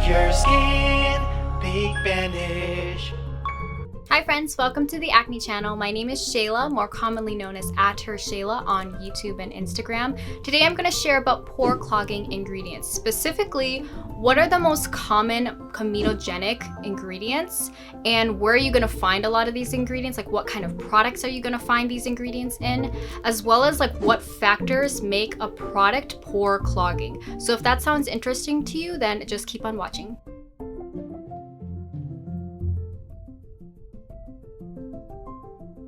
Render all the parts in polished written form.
your skin, Big Banish. Hi friends, welcome to the Acne channel. My name is Shayla, more commonly known as @hershayla on YouTube and Instagram. Today I'm going to share about pore clogging ingredients. Specifically, what are the most common comedogenic ingredients and where are you going to find a lot of these ingredients? Like what kind of products are you going to find these ingredients in? As well as like what factors make a product pore clogging. So if that sounds interesting to you, then just keep on watching.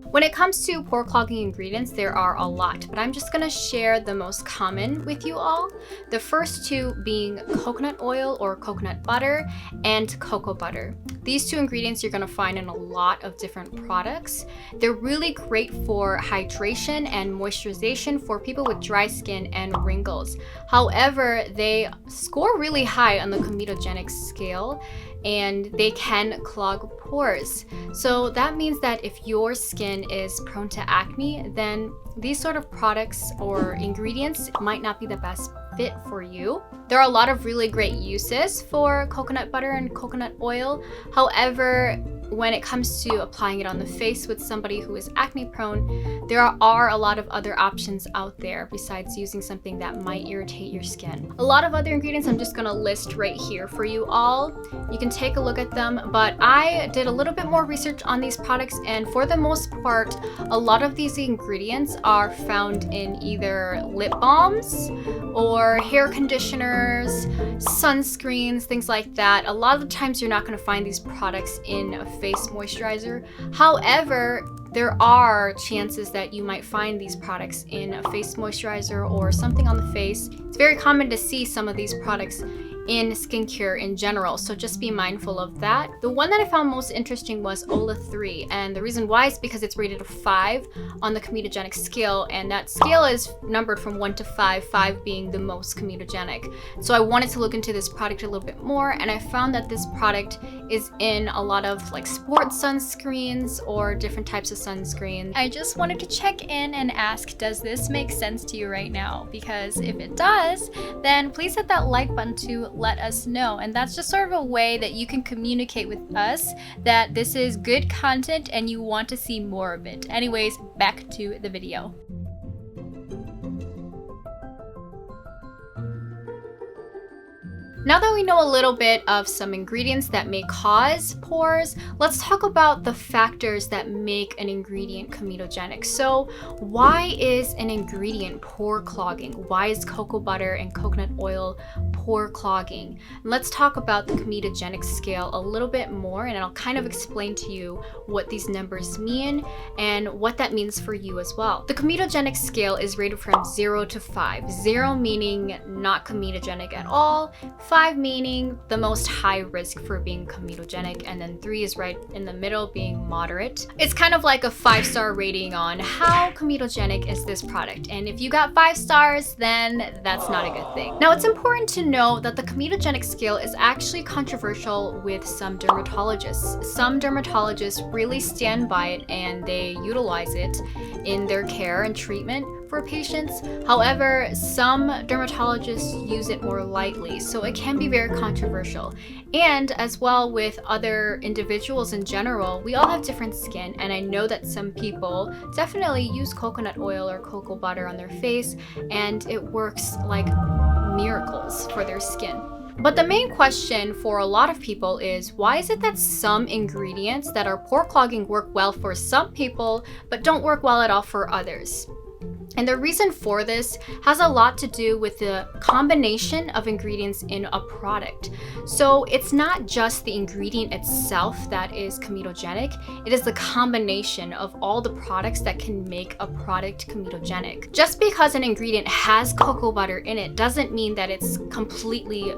When it comes to pore clogging ingredients, there are a lot, but I'm just gonna share the most common with you all. The first two being coconut oil or coconut butter and cocoa butter. These two ingredients you're gonna find in a lot of different products. They're really great for hydration and moisturization for people with dry skin and wrinkles. However, they score really high on the comedogenic scale and they can clog pores. So that means that if your skin is prone to acne, then these sort of products or ingredients might not be the best fit for you. There are a lot of really great uses for coconut butter and coconut oil. However, when it comes to applying it on the face with somebody who is acne prone, there are a lot of other options out there besides using something that might irritate your skin. A lot of other ingredients I'm just gonna list right here for you all. You can take a look at them, but I did a little bit more research on these products, and for the most part, a lot of these ingredients are found in either lip balms or hair conditioners, sunscreens, things like that. A lot of the times you're not gonna find these products in a face moisturizer. However, there are chances that you might find these products in a face moisturizer or something on the face. It's very common to see some of these products in skincare in general, so just be mindful of that. The one that I found most interesting was Ola-3, and the reason why is because it's rated a 5 on the comedogenic scale, and that scale is numbered from 1 to 5, 5 being the most comedogenic. So I wanted to look into this product a little bit more, and I found that this product is in a lot of like sports sunscreens or different types of sunscreens. I just wanted to check in and ask, does this make sense to you right now? Because if it does, then please hit that like button to let us know. And that's just sort of a way that you can communicate with us that this is good content and you want to see more of it. Anyways, back to the video. Now that we know a little bit of some ingredients that may cause pores, let's talk about the factors that make an ingredient comedogenic. So why is an ingredient pore clogging? Why is cocoa butter and coconut oil pore clogging? And let's talk about the comedogenic scale a little bit more, and I'll kind of explain to you what these numbers mean and what that means for you as well. The comedogenic scale is rated from 0 to 5. 0 meaning not comedogenic at all, 5 meaning the most high risk for being comedogenic, and then 3 is right in the middle, being moderate. It's kind of like a 5-star rating on how comedogenic is this product, and if you got 5 stars, then that's not a good thing. Now, it's important to know that the comedogenic scale is actually controversial with some dermatologists. Some dermatologists really stand by it and they utilize it in their care and treatment for patients. However, some dermatologists use it more lightly, so it can be very controversial. And as well with other individuals in general, we all have different skin, and I know that some people definitely use coconut oil or cocoa butter on their face, and it works like miracles for their skin. But the main question for a lot of people is, why is it that some ingredients that are pore clogging work well for some people, but don't work well at all for others? And the reason for this has a lot to do with the combination of ingredients in a product. So it's not just the ingredient itself that is comedogenic, it is the combination of all the products that can make a product comedogenic. Just because an ingredient has cocoa butter in it doesn't mean that it's completely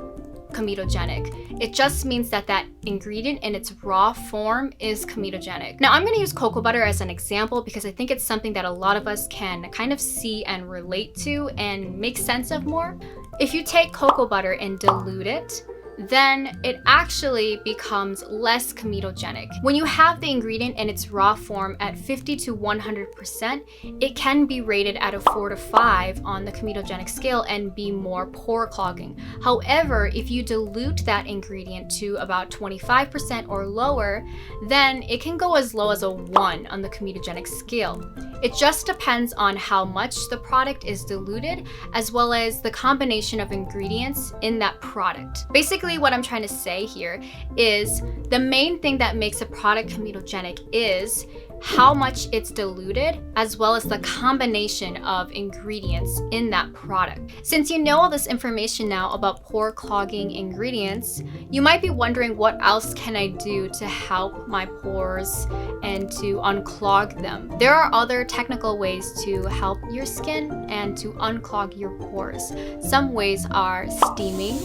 comedogenic. It just means that that ingredient in its raw form is comedogenic. Now, I'm going to use cocoa butter as an example because I think it's something that a lot of us can kind of see and relate to and make sense of more. If you take cocoa butter and dilute it, then it actually becomes less comedogenic. When you have the ingredient in its raw form at 50 to 100%, it can be rated at a 4 to 5 on the comedogenic scale and be more pore clogging. However, if you dilute that ingredient to about 25% or lower, then it can go as low as a 1 on the comedogenic scale. It just depends on how much the product is diluted, as well as the combination of ingredients in that product. Basically, what I'm trying to say here is the main thing that makes a product comedogenic is how much it's diluted, as well as the combination of ingredients in that product. Since you know all this information now about pore clogging ingredients, you might be wondering what else can I do to help my pores and to unclog them. There are other technical ways to help your skin and to unclog your pores. Some ways are steaming,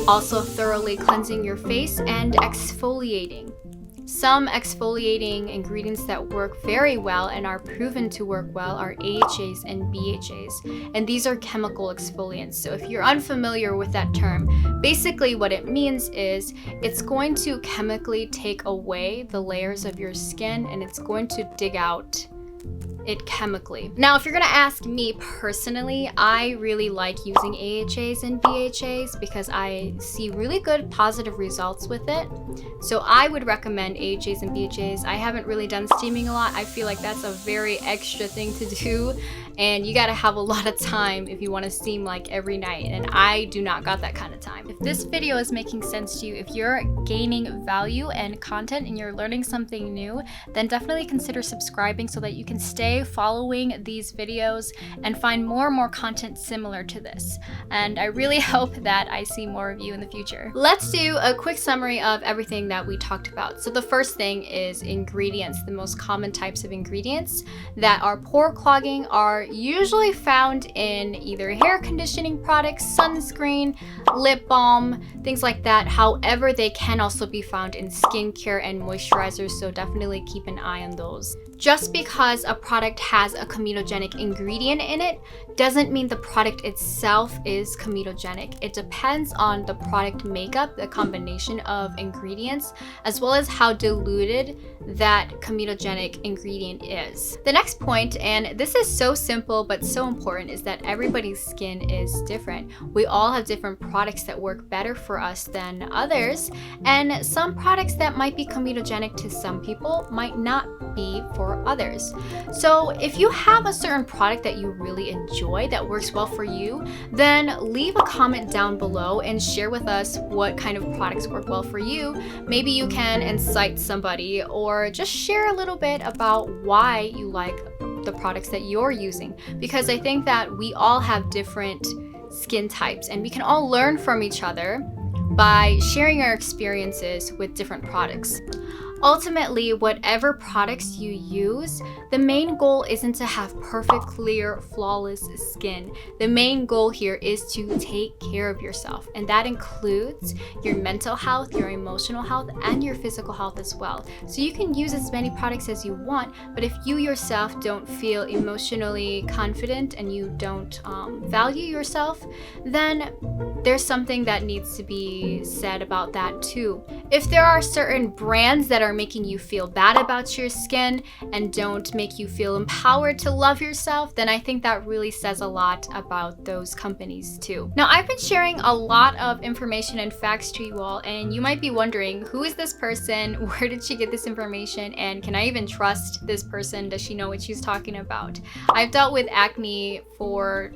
also thoroughly cleansing your face, and exfoliating. Some exfoliating ingredients that work very well and are proven to work well are AHAs and BHAs, and these are chemical exfoliants. So if you're unfamiliar with that term, basically what it means is it's going to chemically take away the layers of your skin and it's going to dig out it chemically. Now, if you're gonna ask me personally, I really like using AHAs and BHAs because I see really good positive results with it. So I would recommend AHAs and BHAs. I haven't really done steaming a lot. I feel like that's a very extra thing to do, and you gotta have a lot of time if you wanna steam like every night, and I do not got that kind of time. If this video is making sense to you, if you're gaining value and content and you're learning something new, then definitely consider subscribing so that you can stay following these videos and find more and more content similar to this. And I really hope that I see more of you in the future. Let's do a quick summary of everything that we talked about. So the first thing is ingredients. The most common types of ingredients that are pore clogging are usually found in either hair conditioning products, sunscreen, lip balm, things like that. However, they can also be found in skincare and moisturizers, so definitely keep an eye on those. Just because a product has a comedogenic ingredient in it doesn't mean the product itself is comedogenic. It depends on the product makeup, the combination of ingredients, as well as how diluted that comedogenic ingredient is. The next point, and this is so simple but so important, is that everybody's skin is different. We all have different products that work better for us than others, and some products that might be comedogenic to some people might not be for others. So if you have a certain product that you really enjoy that works well for you, then leave a comment down below and share with us what kind of products work well for you. Maybe you can incite somebody or just share a little bit about why you like the products that you're using, because I think that we all have different skin types and we can all learn from each other by sharing our experiences with different products. Ultimately, whatever products you use, the main goal isn't to have perfect, clear, flawless skin. The main goal here is to take care of yourself, and that includes your mental health, your emotional health, and your physical health as well. So you can use as many products as you want, but if you yourself don't feel emotionally confident and you don't value yourself, then there's something that needs to be said about that too. If there are certain brands that are making you feel bad about your skin and don't make you feel empowered to love yourself, then I think that really says a lot about those companies too. Now, I've been sharing a lot of information and facts to you all, and you might be wondering, who is this person? Where did she get this information? And can I even trust this person? Does she know what she's talking about? I've dealt with acne for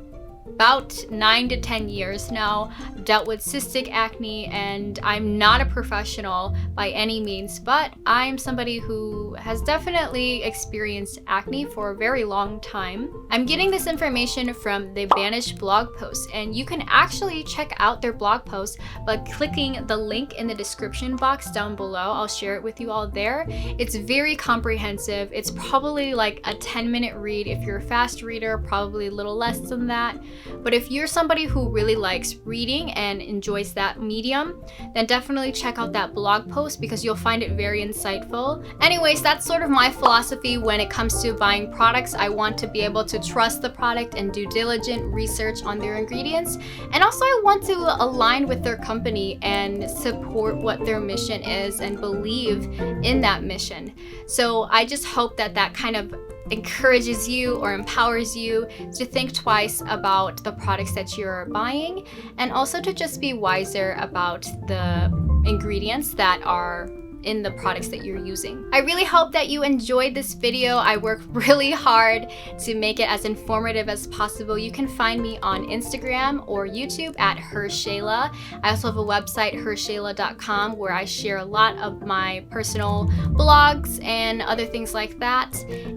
about 9 to 10 years now. I've dealt with cystic acne, and I'm not a professional by any means, but I'm somebody who has definitely experienced acne for a very long time. I'm getting this information from the Banish blog post, and you can actually check out their blog post by clicking the link in the description box down below. I'll share it with you all there. It's very comprehensive. It's probably like a 10-minute read. If you're a fast reader, probably a little less than that. But if you're somebody who really likes reading and enjoys that medium, then definitely check out that blog post because you'll find it very insightful. Anyways, that's sort of my philosophy when it comes to buying products. I want to be able to trust the product and do diligent research on their ingredients. And also I want to align with their company and support what their mission is and believe in that mission. So I just hope that that kind of encourages you or empowers you to think twice about the products that you're buying, and also to just be wiser about the ingredients that are in the products that you're using. I really hope that you enjoyed this video. I worked really hard to make it as informative as possible. You can find me on Instagram or YouTube at hershayla. I also have a website, hershayla.com, where I share a lot of my personal blogs and other things like that.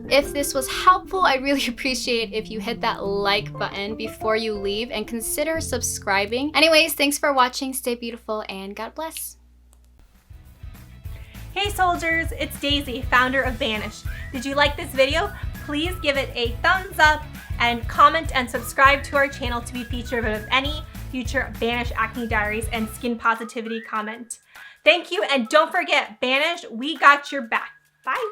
If this was helpful, I really appreciate if you hit that like button before you leave and consider subscribing. Anyways, thanks for watching. Stay beautiful and God bless. Hey soldiers, it's Daisy, founder of Banish. Did you like this video? Please give it a thumbs up and comment and subscribe to our channel to be featured with any future Banish Acne Diaries and Skin Positivity comment. Thank you, and don't forget, Banish, we got your back. Bye.